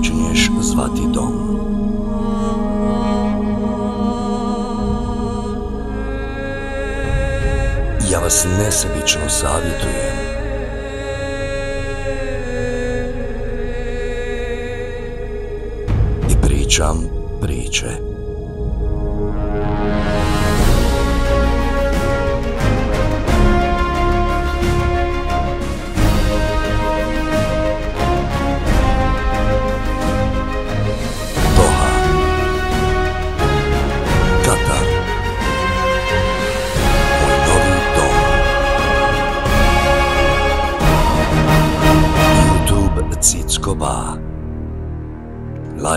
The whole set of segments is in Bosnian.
počinješ zvati dom. Ja vas nesebično savjetujem. I pričam priče.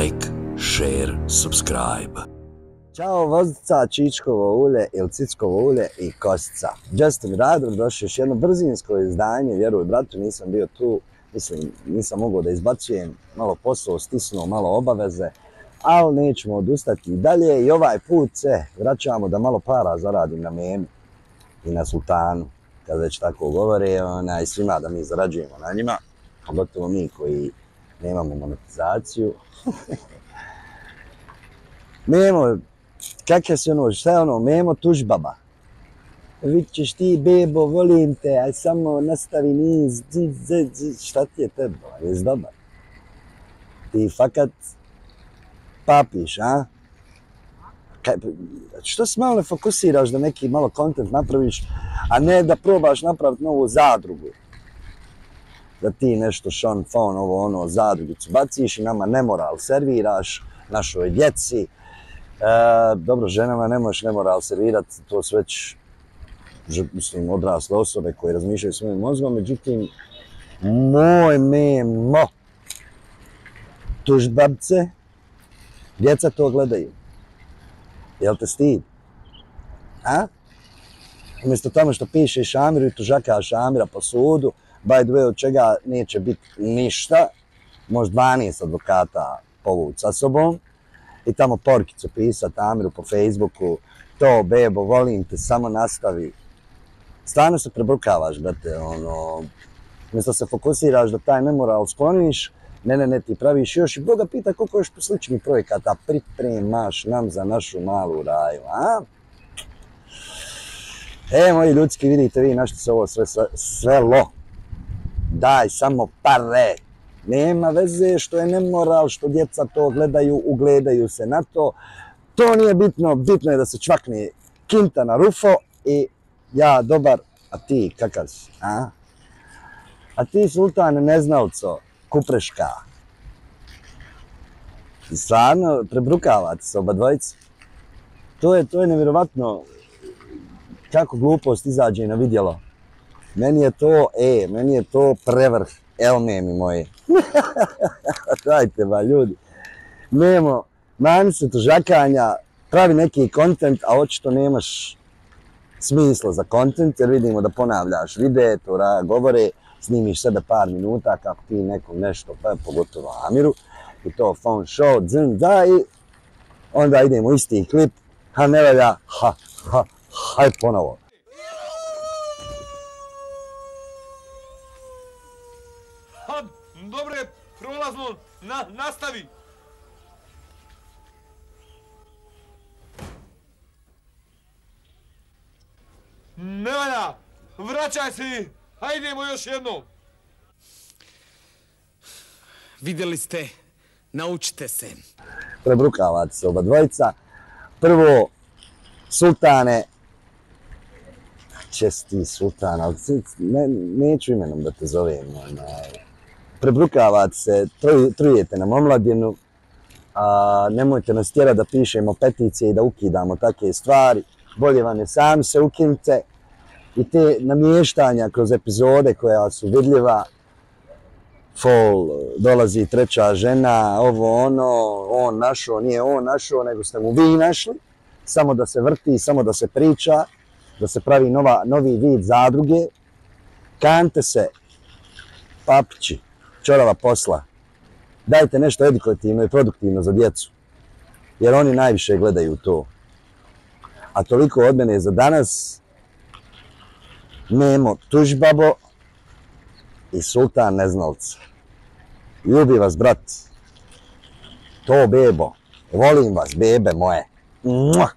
Like, share, subscribe. Ćao vozica, čičkovo ulje ili cickovo ulje i kostica. Justin Rador došao još jedno brzinsko izdanje, vjeruj bratu, nisam bio tu, mislim, nisam mogao da izbacujem, malo posao stisnuo, malo obaveze, ali nećemo odustati i dalje i ovaj put se vraćamo da malo para zaradim na memi i na sultanu, kad već tako govore, i svima da mi zarađujemo na njima, pogotovo mi koji nemamo monetizaciju. Memo, kakve se ono, šta je ono, Memo tužbaba. Vidit ćeš ti, bebo, volim te, aj samo nastavi niz, šta ti je tebe, jesi dobar? Ti fakat papiš, a? Što se malo ne fokusiraš da neki malo kontent napraviš, a ne da probaš napraviti novu zadrugu? Da ti nešto šon, fon, ovo ono, zadrugicu baciš i nama nemoral serviraš, našoj djeci. Dobro, ženama ne možeš nemoral servirati, to su već, mislim, odrasle osobe koje razmišljaju svojim mozgom, međutim, moj Memo, tužbabce, djeca to gledaju. Jel te stid? A? Umjesto tome što piše Šamiru i tužaka Šamira po sudu, by the way, od čega neće biti ništa, možda 12 advokata povući sa sobom i tamo porkicu pisati Amiru po Facebooku, to, bebo, volim te, samo nastavi. Stvarno se prebrukavaš, brate, ono, umjesto se fokusiraš da taj nemoral skloniš, ne, ti praviš još i Boga pita koliko još sličnih projekata pripremaš nam za našu malu raju, a? Moji ljudski, vidite vi na što se ovo svelo. Daj samo pare. Nema veze što je nemoral, što djeca to gledaju, ugledaju se na to. To nije bitno, bitno je da se čvakne kinta na rufo i ja dobar, a ti kakav si, a? A ti sultane neznalco, kupreška. I stvarno prebrukavate se oba dvojica. To je nevjerovatno kako glupost izađe na vidjelo. Meni je to prevrh, memi moji. Dajte ba, ljudi. Memo, mani se tužakanja, pravi neki kontent, a očito nemaš smisla za kontent, jer vidimo da ponavljaš videe, to govore, snimiš sebe par minuta kako ti nekom nešto, pa pogotovo Amiru, i to phone show, dzn, da, i onda idemo isti klip, ha ne valja, hajde ponovo. Dobre, prolazno, nastavi! Ne valja! Vraćaj se! Hajdemo još jednom! Vidjeli ste, naučite se. Prebrukavate se oba dvojica. Prvo, sultane, česti sultan, ali neću imenom da te zovem. Prebrukavate se, trujete nam omladinu, nemojte nas tjerati da pišemo peticije i da ukidamo takve stvari. Bolje vam je sami se ukinite i te namještanja kroz epizode koja su vidljiva, fol, dolazi treća žena, ovo ono, on našao, nije on našao, nego ste mu vi našli, samo da se vrti, samo da se priča, da se pravi novi vid zadruge. Kante se, papići, čorava posla. Dajte nešto edukativno i produktivno za djecu, jer oni najviše gledaju to. A toliko od mene za danas. Memo tužbabo i sultan neznalca. Ljubi vas, brat. To, bebo. Volim vas, bebe moje. Mua.